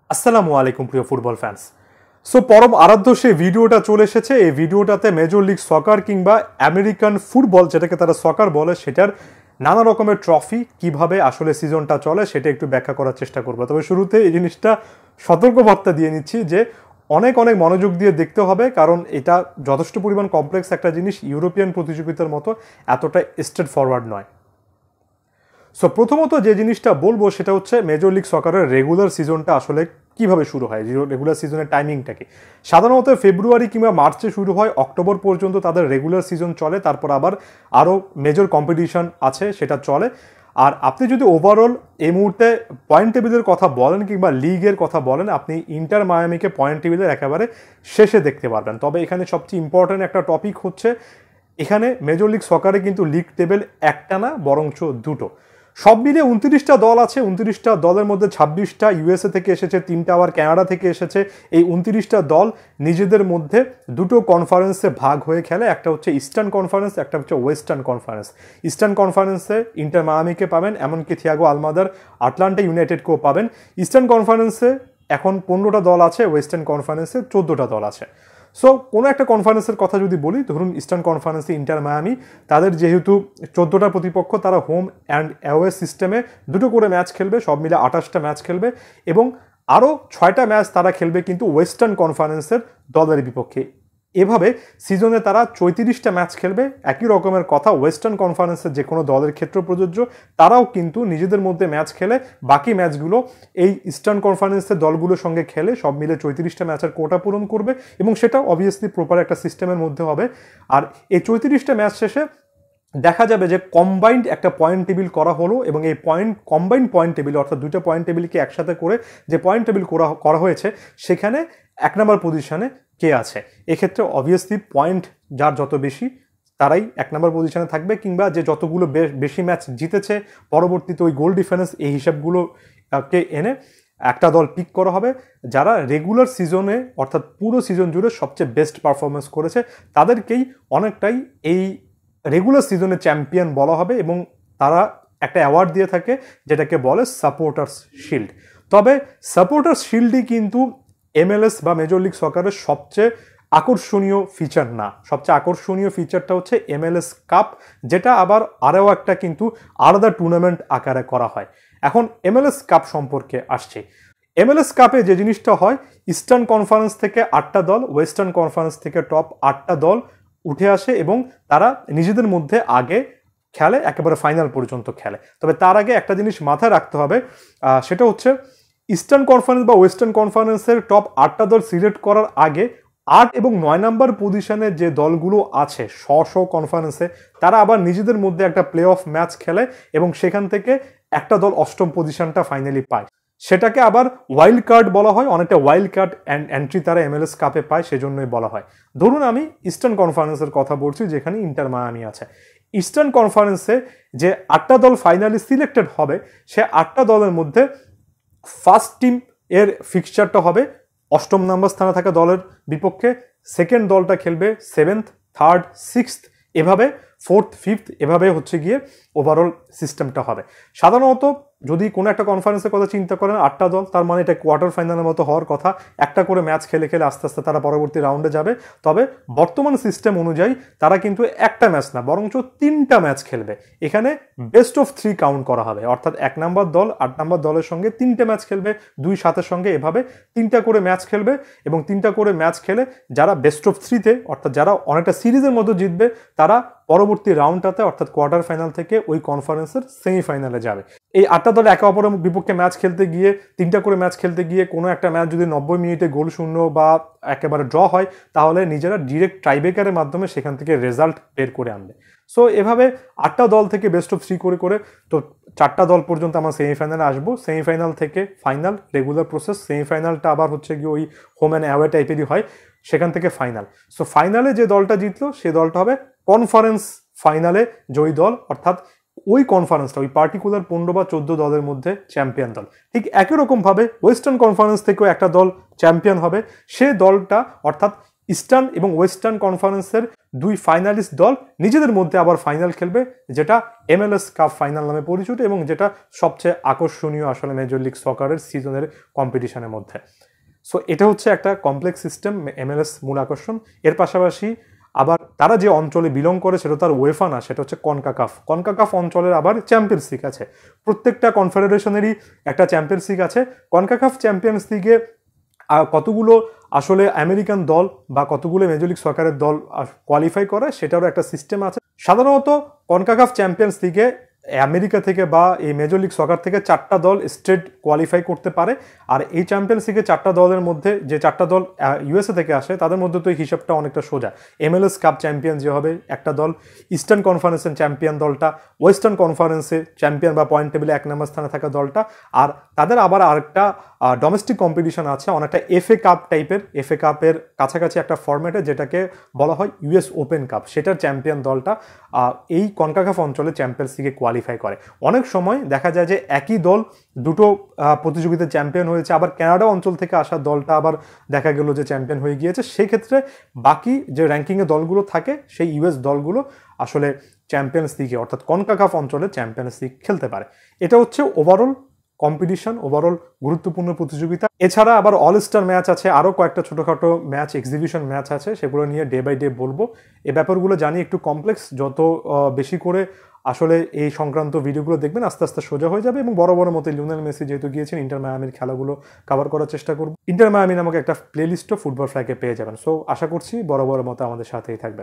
আসসালামু আলাইকুম প্রিয় ফুটবল ফ্যান্স। সো পরম আরাধ্য সেই ভিডিওটা চলে এসেছে। এই ভিডিওটাতে মেজর লিগ সকার কিংবা আমেরিকান ফুটবল যেটাকে তারা সকার বলে সেটার নানা রকমের ট্রফি কিভাবে আসলে সিজনটা চলে সেটা একটু ব্যাখ্যা করার চেষ্টা করবো। তবে শুরুতে এই জিনিসটা সতর্কবার্তা দিয়ে নিচ্ছি যে অনেক মনোযোগ দিয়ে দেখতে হবে, কারণ এটা যথেষ্ট পরিমাণ কমপ্লেক্স একটা জিনিস। ইউরোপিয়ান প্রতিযোগিতার মতো এতটা স্ট্রেট ফরওয়ার্ড নয়। সো প্রথমত যে জিনিসটা বলবো সেটা হচ্ছে মেজর লিগ সকারের রেগুলার সিজনটা আসলে কিভাবে শুরু হয়, রেগুলার সিজনের টাইমিংটা কি। সাধারণত ফেব্রুয়ারি কিংবা মার্চে শুরু হয়, অক্টোবর পর্যন্ত তাদের রেগুলার সিজন চলে, তারপর আবার আরও মেজর কম্পিটিশন আছে সেটা চলে। আর আপনি যদি ওভারঅল এই মুহূর্তে পয়েন্ট টেবিলের কথা বলেন কিংবা লিগের কথা বলেন, আপনি ইন্টার মায়ামিকে পয়েন্ট টেবিলের একেবারে শেষে দেখতে পারবেন। তবে এখানে সবচেয়ে ইম্পর্ট্যান্ট একটা টপিক হচ্ছে এখানে মেজর লিগ সকারে কিন্তু লিগ টেবিল একটা না বরঞ্চ দুটো। সব মিলিয়ে 29টা দল আছে। 29টা দলের মধ্যে 26টা ইউএসএ থেকে এসেছে, 3টা আবার কানাডা থেকে এসেছে। এই 29টা দল নিজেদের মধ্যে দুটো কনফারেন্সে ভাগ হয়ে খেলে, একটা হচ্ছে ইস্টার্ন কনফারেন্স, একটা হচ্ছে ওয়েস্টার্ন কনফারেন্স। ইস্টার্ন কনফারেন্সে ইন্টার মায়ামিকে পাবেন, এমনকি থিয়াগো আলমাদার আটলান্টা ইউনাইটেডকেও পাবেন। ইস্টার্ন কনফারেন্সে এখন 15টা দল আছে, ওয়েস্টার্ন কনফারেন্সে 14টা দল আছে। সো কোনো একটা কনফারেন্সের কথা যদি বলি, ধরুন ইস্টার্ন কনফারেন্সে ইন্টার মায়ামি, তাদের যেহেতু 14টা প্রতিপক্ষ, তারা হোম অ্যান্ড অ্যাওয়ে সিস্টেমে দুটো করে ম্যাচ খেলবে, সব মিলে 28টা ম্যাচ খেলবে এবং আরও 6টা ম্যাচ তারা খেলবে কিন্তু ওয়েস্টার্ন কনফারেন্সের দলের বিপক্ষে। এভাবে সিজনে তারা 34টা ম্যাচ খেলবে। একই রকমের কথা ওয়েস্টার্ন কনফারেন্সের যে কোনো দলের ক্ষেত্রে প্রযোজ্য, তারাও কিন্তু নিজেদের মধ্যে ম্যাচ খেলে বাকি ম্যাচগুলো এই ইস্টার্ন কনফারেন্সের দলগুলোর সঙ্গে খেলে সব মিলে 34টা ম্যাচের কোটা পূরণ করবে এবং সেটা অবভিয়াসলি প্রপার একটা সিস্টেমের মধ্যে হবে। আর এই 34টা ম্যাচ শেষে দেখা যাবে যে কম্বাইন্ড একটা পয়েন্ট টেবিল করা হলো এবং এই কম্বাইন্ড পয়েন্ট টেবিল অর্থাৎ দুইটা পয়েন্ট টেবিলকে একসাথে করে যে পয়েন্ট টেবিল করা হয়েছে সেখানে 1 নম্বর পজিশনে কে আছে। এক্ষেত্রে অবভিয়াসলি পয়েন্ট যার যত বেশি তারাই 1 নম্বর পজিশনে থাকবে, কিংবা যে যতগুলো বেশি ম্যাচ জিতেছে পরবর্তীতে ওই গোল ডিফারেন্স এই হিসাবগুলোকে এনে একটা দল পিক করা হবে। যারা রেগুলার সিজনে অর্থাৎ পুরো সিজন জুড়ে সবচেয়ে বেস্ট পারফরমেন্স করেছে তাদেরকেই অনেকটাই এই রেগুলার সিজনে চ্যাম্পিয়ন বলা হবে এবং তারা একটা অ্যাওয়ার্ড দিয়ে থাকে যেটাকে বলে সাপোর্টার্স শিল্ড। তবে সাপোর্টার্স শিল্ডই কিন্তু MLS বা মেজর লিগ সকারের সবচেয়ে আকর্ষণীয় ফিচার না। সবচেয়ে আকর্ষণীয় ফিচারটা হচ্ছে MLS কাপ, যেটা আবার আরও একটা কিন্তু আলাদা টুর্নামেন্ট আকারে করা হয়। এখন MLS কাপ সম্পর্কে আসছে। MLS কাপে যে জিনিসটা হয়, ইস্টার্ন কনফারেন্স থেকে 8টা দল, ওয়েস্টার্ন কনফারেন্স থেকে টপ 8টা দল উঠে আসে এবং তারা নিজেদের মধ্যে আগে খেলে, একেবারে ফাইনাল পর্যন্ত খেলে। তবে তার আগে একটা জিনিস মাথায় রাখতে হবে, সেটা হচ্ছে ইস্টার্ন কনফারেন্স বা ওয়েস্টার্ন কনফারেন্সের টপ 8টা দল সিলেক্ট করার আগে 8 এবং 9 নম্বর পজিশনে যে দলগুলো আছে কনফারেন্সে, তারা আবার নিজেদের মধ্যে একটা প্লে অফ ম্যাচ খেলে এবং সেখান থেকে একটা দল 8ম পজিশনটা ফাইনালি পায়। সেটাকে আবার ওয়াইল্ড কার্ড বলা হয়। অনেকটা ওয়াইল্ড কার্ড এন্ট্রি তারা MLS কাপে পায়, সেজন্যই বলা হয়। ধরুন আমি ইস্টার্ন কনফারেন্সের কথা বলছি, যেখানে ইন্টার মায়ামি আছে। ইস্টার্ন কনফারেন্সে যে 8টা দল ফাইনালি সিলেক্টেড হবে, সে 8টা দলের মধ্যে ফার্স্ট টিম এর ফিক্সচারটা হবে 8ম নম্বর স্থানে থাকা দলের বিপক্ষে, সেকেন্ড দলটা খেলবে 7th, 3rd, 6th, এভাবে 4th, 5th, এভাবে হচ্ছে গিয়ে ওভারঅল সিস্টেমটা হবে। সাধারণত যদি কোনো একটা কনফারেন্সের কথা চিন্তা করেন 8টা দল, তার মানে এটা কোয়ার্টার ফাইনালের মতো হওয়ার কথা। একটা করে ম্যাচ খেলে আস্তে আস্তে তারা পরবর্তী রাউন্ডে যাবে। তবে বর্তমান সিস্টেম অনুযায়ী তারা কিন্তু একটা ম্যাচ না বরঞ্চ 3টা ম্যাচ খেলবে। এখানে বেস্ট অফ 3 কাউন্ট করা হবে, অর্থাৎ 1 নম্বর দল 8 নম্বর দলের সঙ্গে 3টে ম্যাচ খেলবে, 2-7-এর সঙ্গে এভাবে 3টা করে ম্যাচ খেলবে এবং 3টা করে ম্যাচ খেলে যারা বেস্ট অফ 3তে অর্থাৎ যারা অনেকটা সিরিজের মতো জিতবে তারা পরবর্তী রাউন্ডটাতে অর্থাৎ কোয়ার্টার ফাইনাল থেকে ওই কনফারেন্সের সেমিফাইনালে যাবে। এই 8টা দল একে অপরের বিপক্ষে ম্যাচ খেলতে গিয়ে 3টা করে ম্যাচ খেলতে গিয়ে কোনো একটা ম্যাচ যদি 90 মিনিটে গোল শূন্য বা একেবারে ড্র হয়, তাহলে নিজেরা ডিরেক্ট টাইব্রেকারের মাধ্যমে সেখান থেকে রেজাল্ট বের করে আনবে। সো এভাবে 8টা দল থেকে বেস্ট অফ 3 করে তো 4টা দল পর্যন্ত আমরা সেমিফাইনালে আসবো। সেমিফাইনাল থেকে ফাইনাল, রেগুলার প্রসেস। সেমিফাইনালটা আবার হচ্ছে গিয়ে ওই হোম অ্যান্ড অ্যাওয়ে টাইপেরই হয়, সেখান থেকে ফাইনাল। সো ফাইনালে যে দলটা জিতলো সেই দলটা হবে কনফারেন্স ফাইনালে জয়ী দল, অর্থাৎ ওই কনফারেন্সটা ওই পার্টিকুলার 15 বা 14 দলের মধ্যে চ্যাম্পিয়ন দল। ঠিক একই রকমভাবে ওয়েস্টার্ন কনফারেন্স থেকেও একটা দল চ্যাম্পিয়ন হবে। সে দলটা অর্থাৎ ইস্টার্ন এবং ওয়েস্টার্ন কনফারেন্সের দুই ফাইনালিস্ট দল নিজেদের মধ্যে আবার ফাইনাল খেলবে, যেটা MLS কাপ ফাইনাল নামে পরিচিত এবং যেটা সবচেয়ে আকর্ষণীয় আসলে মেজর লিগ সকারের সিজনের কম্পিটিশনের মধ্যে। সো এটা হচ্ছে একটা কমপ্লেক্স সিস্টেম, MLS মূল আকর্ষণ। এর পাশাপাশি আবার তারা যে অঞ্চলে বিলং করে সেটা তার ওয়েফা না, সেটা হচ্ছে কনকাকাফ। কনকাকাফ অঞ্চলের আবার চ্যাম্পিয়ন্স লিগ আছে, প্রত্যেকটা কনফেডারেশনেরই একটা চ্যাম্পিয়ন্স লিগ আছে। কনকাকাফ চ্যাম্পিয়ন্স লিগে কতগুলো আসলে আমেরিকান দল বা কতগুলো মেজর লিগ সকারের দল কোয়ালিফাই করে সেটারও একটা সিস্টেম আছে। সাধারণত কনকাকাফ চ্যাম্পিয়ন্স লিগে আমেরিকা থেকে বা এই মেজর লিগ সকার থেকে 4টা দল স্ট্রেট কোয়ালিফাই করতে পারে। আর এই চ্যাম্পিয়ন্স লিগে 4টা দলের মধ্যে যে 4টা দল USA থেকে আসে তাদের মধ্যে তো এই হিসাবটা অনেকটা সোজা। MLS কাপ চ্যাম্পিয়ন যে হবে একটা দল, ইস্টার্ন কনফারেন্সের চ্যাম্পিয়ন দলটা, ওয়েস্টার্ন কনফারেন্সে চ্যাম্পিয়ন বা পয়েন্ট টেবিলে 1 নম্বর স্থানে থাকা দলটা, আর তাদের আবার আরেকটা ডোমেস্টিক কম্পিটিশন আছে অনেকটা FA কাপ টাইপের, FA কাপের কাছাকাছি একটা ফরম্যাটে যেটাকে বলা হয় US ওপেন কাপ, সেটার চ্যাম্পিয়ন দলটা এই কনকাকাফ অঞ্চলে চ্যাম্পিয়ন্স লিগে কোয়ালিফাই করে। অনেক সময় দেখা যায় যে একই দল দুটো প্রতিযোগিতায় চ্যাম্পিয়ন হয়েছে, আবার কানাডা অঞ্চল থেকে আসা দলটা আবার দেখা গেল যে চ্যাম্পিয়ন হয়ে গিয়েছে। সেই ক্ষেত্রে বাকি যে র্যাঙ্কিংয়ে দলগুলো থাকে সেই US দলগুলো আসলে চ্যাম্পিয়ন্স লিগে অর্থাৎ কনকাকাফ অঞ্চলে চ্যাম্পিয়ন্স লিগ খেলতে পারে। এটা হচ্ছে ওভারঅল কম্পিটিশন, ওভারঅল গুরুত্বপূর্ণ প্রতিযোগিতা। এছাড়া আবার অল স্টার ম্যাচ আছে, আরও কয়েকটা ছোটোখাটো ম্যাচ, এক্সিবিশন ম্যাচ আছে, সেগুলো নিয়ে ডে বাই ডে বলবো। এই ব্যাপারগুলো জানি একটু কমপ্লেক্স, যত বেশি করে আসলে এই সংক্রান্ত ভিডিওগুলো দেখবেন আস্তে আস্তে সোজা হয়ে যাবে। এবং বড় বড় মতো লিওনেল মেসি যেহেতু গিয়েছেন, ইন্টার মায়ামির খেলাগুলো কভার করার চেষ্টা করব। ইন্টার মায়ামি নামক একটা প্লেলিস্টও ফুটবল ফ্ল্যাগে পেয়ে যাবেন। সো আশা করছি বড় বড় মতো আমাদের সাথেই থাকবেন।